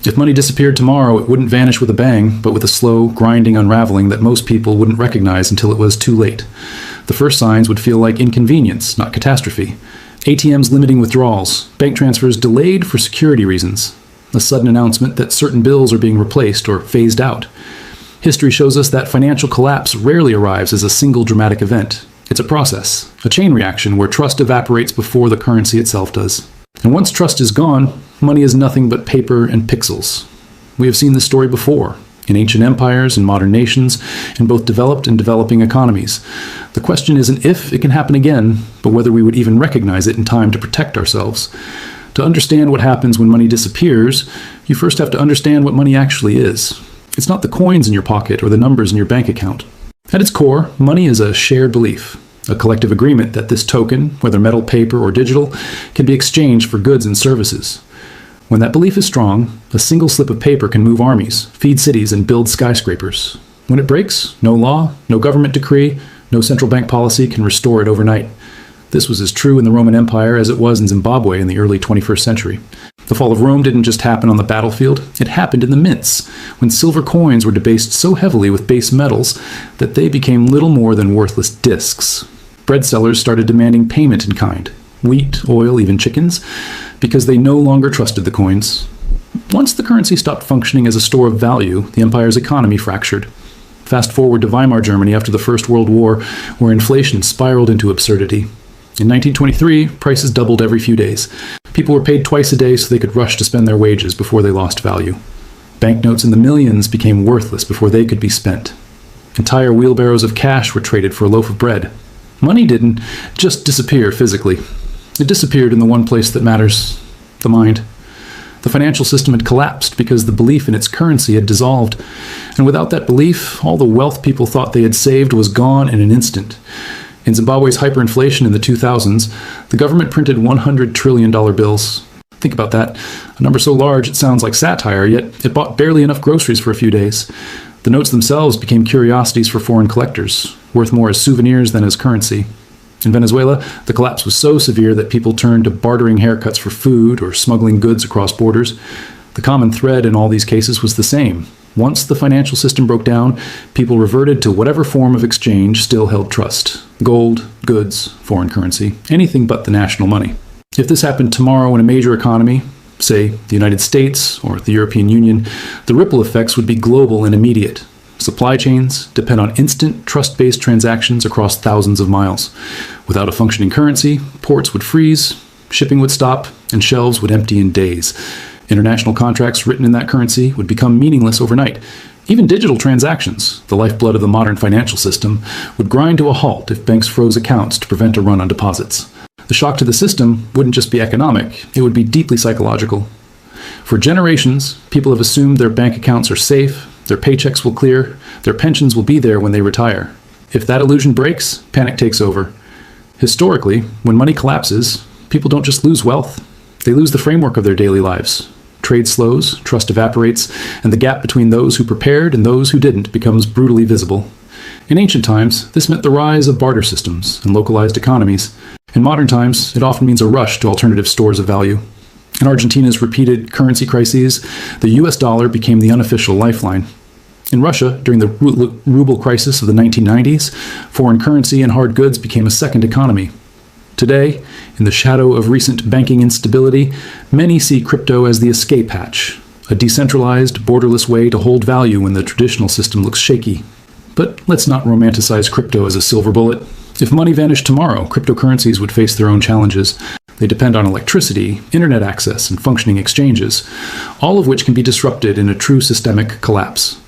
If money disappeared tomorrow, it wouldn't vanish with a bang, but with a slow, grinding unraveling that most people wouldn't recognize until it was too late. The first signs would feel like inconvenience, not catastrophe. ATMs limiting withdrawals, bank transfers delayed for security reasons, a sudden announcement that certain bills are being replaced or phased out. History shows us that financial collapse rarely arrives as a single dramatic event. It's a process, a chain reaction where trust evaporates before the currency itself does. And once trust is gone, money is nothing but paper and pixels. We have seen this story before, in ancient empires and modern nations, in both developed and developing economies. The question isn't if it can happen again, but whether we would even recognize it in time to protect ourselves. To understand what happens when money disappears, you first have to understand what money actually is. It's not the coins in your pocket or the numbers in your bank account. At its core, money is a shared belief, a collective agreement that this token, whether metal, paper, or digital, can be exchanged for goods and services. When that belief is strong, a single slip of paper can move armies, feed cities, and build skyscrapers. When it breaks, no law, no government decree, no central bank policy can restore it overnight. This was as true in the Roman Empire as it was in Zimbabwe in the early 21st century. The fall of Rome didn't just happen on the battlefield, it happened in the mints, when silver coins were debased so heavily with base metals that they became little more than worthless discs. Bread sellers started demanding payment in kind, wheat, oil, even chickens, because they no longer trusted the coins. Once the currency stopped functioning as a store of value, the empire's economy fractured. Fast forward to Weimar Germany after the First World War, where inflation spiraled into absurdity. In 1923, prices doubled every few days. People were paid twice a day so they could rush to spend their wages before they lost value. Banknotes in the millions became worthless before they could be spent. Entire wheelbarrows of cash were traded for a loaf of bread. Money didn't just disappear physically. It disappeared in the one place that matters, the mind. The financial system had collapsed because the belief in its currency had dissolved. And without that belief, all the wealth people thought they had saved was gone in an instant. In Zimbabwe's hyperinflation in the 2000s, the government printed $100 trillion bills. Think about that. A number so large it sounds like satire, yet it bought barely enough groceries for a few days. The notes themselves became curiosities for foreign collectors, worth more as souvenirs than as currency. In Venezuela, the collapse was so severe that people turned to bartering haircuts for food or smuggling goods across borders. The common thread in all these cases was the same. Once the financial system broke down, people reverted to whatever form of exchange still held trust. Gold, goods, foreign currency, anything but the national money. If this happened tomorrow in a major economy, say the United States or the European Union, the ripple effects would be global and immediate. Supply chains depend on instant, trust-based transactions across thousands of miles. Without a functioning currency, ports would freeze, shipping would stop, and shelves would empty in days. International contracts written in that currency would become meaningless overnight. Even digital transactions, the lifeblood of the modern financial system, would grind to a halt if banks froze accounts to prevent a run on deposits. The shock to the system wouldn't just be economic, it would be deeply psychological. For generations, people have assumed their bank accounts are safe, their paychecks will clear, their pensions will be there when they retire. If that illusion breaks, panic takes over. Historically, when money collapses, people don't just lose wealth, they lose the framework of their daily lives. Trade slows, trust evaporates, and the gap between those who prepared and those who didn't becomes brutally visible. In ancient times, this meant the rise of barter systems and localized economies. In modern times, it often means a rush to alternative stores of value. In Argentina's repeated currency crises, the US dollar became the unofficial lifeline. In Russia, during the ruble crisis of the 1990s, foreign currency and hard goods became a second economy. Today, in the shadow of recent banking instability, many see crypto as the escape hatch, a decentralized, borderless way to hold value when the traditional system looks shaky. But let's not romanticize crypto as a silver bullet. If money vanished tomorrow, cryptocurrencies would face their own challenges. They depend on electricity, internet access, and functioning exchanges, all of which can be disrupted in a true systemic collapse.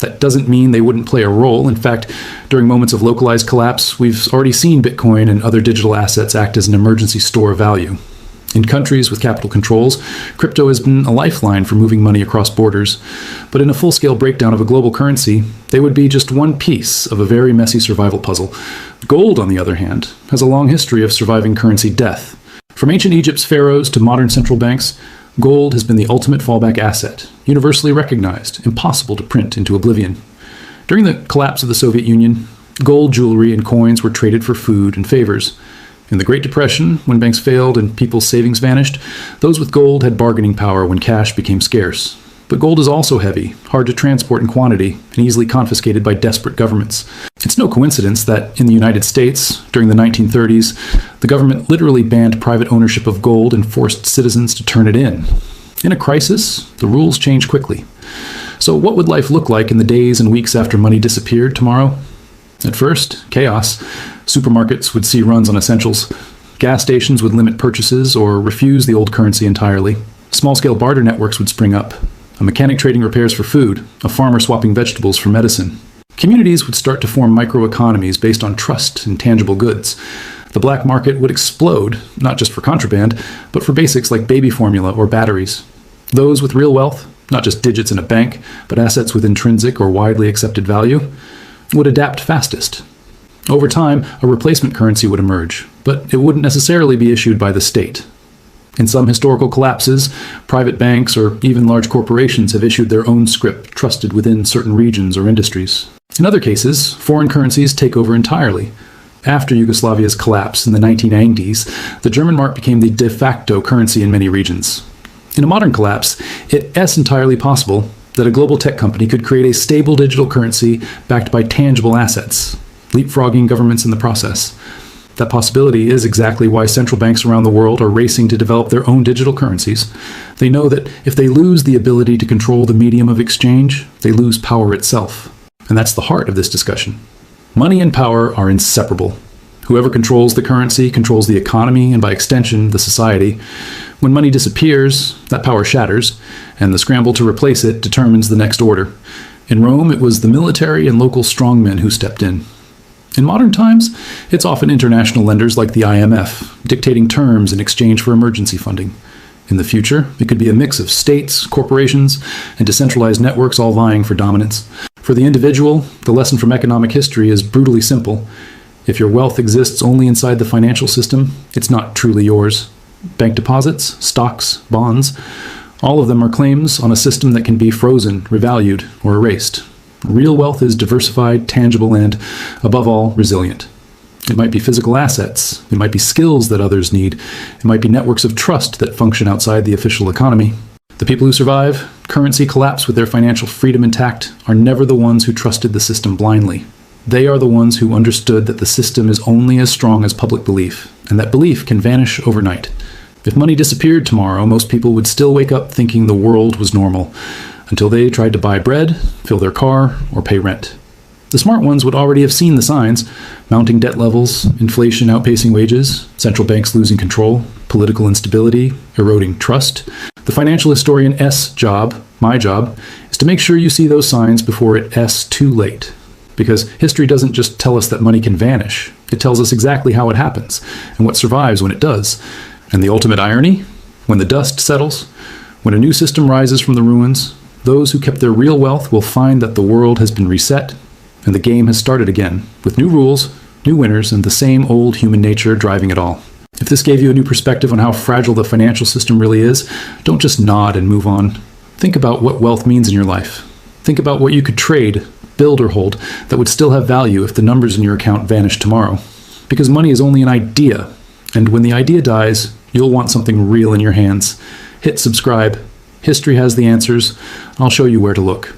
That doesn't mean they wouldn't play a role. In fact, during moments of localized collapse, we've already seen Bitcoin and other digital assets act as an emergency store of value. In countries with capital controls, crypto has been a lifeline for moving money across borders. But in a full-scale breakdown of a global currency, they would be just one piece of a very messy survival puzzle. Gold, on the other hand, has a long history of surviving currency death. From ancient Egypt's pharaohs to modern central banks, gold has been the ultimate fallback asset, universally recognized, impossible to print into oblivion. During the collapse of the Soviet Union, gold jewelry and coins were traded for food and favors. In the Great Depression, when banks failed and people's savings vanished, those with gold had bargaining power when cash became scarce. But gold is also heavy, hard to transport in quantity, and easily confiscated by desperate governments. It's no coincidence that in the United States, during the 1930s, the government literally banned private ownership of gold and forced citizens to turn it in. In a crisis, the rules change quickly. So what would life look like in the days and weeks after money disappeared tomorrow? At first, chaos. Supermarkets would see runs on essentials. Gas stations would limit purchases or refuse the old currency entirely. Small-scale barter networks would spring up. A mechanic trading repairs for food, a farmer swapping vegetables for medicine. Communities would start to form microeconomies based on trust in tangible goods. The black market would explode, not just for contraband, but for basics like baby formula or batteries. Those with real wealth, not just digits in a bank, but assets with intrinsic or widely accepted value, would adapt fastest. Over time, a replacement currency would emerge, but it wouldn't necessarily be issued by the state. In some historical collapses, private banks or even large corporations have issued their own scrip trusted within certain regions or industries. In other cases, foreign currencies take over entirely. After Yugoslavia's collapse in the 1990s, the German mark became the de facto currency in many regions. In a modern collapse, it's entirely possible that a global tech company could create a stable digital currency backed by tangible assets, leapfrogging governments in the process. That possibility is exactly why central banks around the world are racing to develop their own digital currencies. They know that if they lose the ability to control the medium of exchange, they lose power itself. And that's the heart of this discussion. Money and power are inseparable. Whoever controls the currency controls the economy and by extension, the society. When money disappears, that power shatters, and the scramble to replace it determines the next order. In Rome, it was the military and local strongmen who stepped in. In modern times, it's often international lenders like the IMF, dictating terms in exchange for emergency funding. In the future, it could be a mix of states, corporations, and decentralized networks all vying for dominance. For the individual, the lesson from economic history is brutally simple. If your wealth exists only inside the financial system, it's not truly yours. Bank deposits, stocks, bonds, all of them are claims on a system that can be frozen, revalued, or erased. Real wealth is diversified, tangible, and, above all, resilient. It might be physical assets. It might be skills that others need. It might be networks of trust that function outside the official economy. The people who survive, currency collapse with their financial freedom intact, are never the ones who trusted the system blindly. They are the ones who understood that the system is only as strong as public belief, and that belief can vanish overnight. If money disappeared tomorrow, most people would still wake up thinking the world was normal, until they tried to buy bread, fill their car, or pay rent. The smart ones would already have seen the signs: mounting debt levels, inflation outpacing wages, central banks losing control, political instability, eroding trust. The financial historian's job, my job, is to make sure you see those signs before it's too late. Because history doesn't just tell us that money can vanish. It tells us exactly how it happens, and what survives when it does. And the ultimate irony? When the dust settles, when a new system rises from the ruins, those who kept their real wealth will find that the world has been reset, and the game has started again, with new rules, new winners, and the same old human nature driving it all. If this gave you a new perspective on how fragile the financial system really is, don't just nod and move on. Think about what wealth means in your life. Think about what you could trade, build, or hold that would still have value if the numbers in your account vanished tomorrow. Because money is only an idea, and when the idea dies, you'll want something real in your hands. Hit subscribe. History has the answers. I'll show you where to look.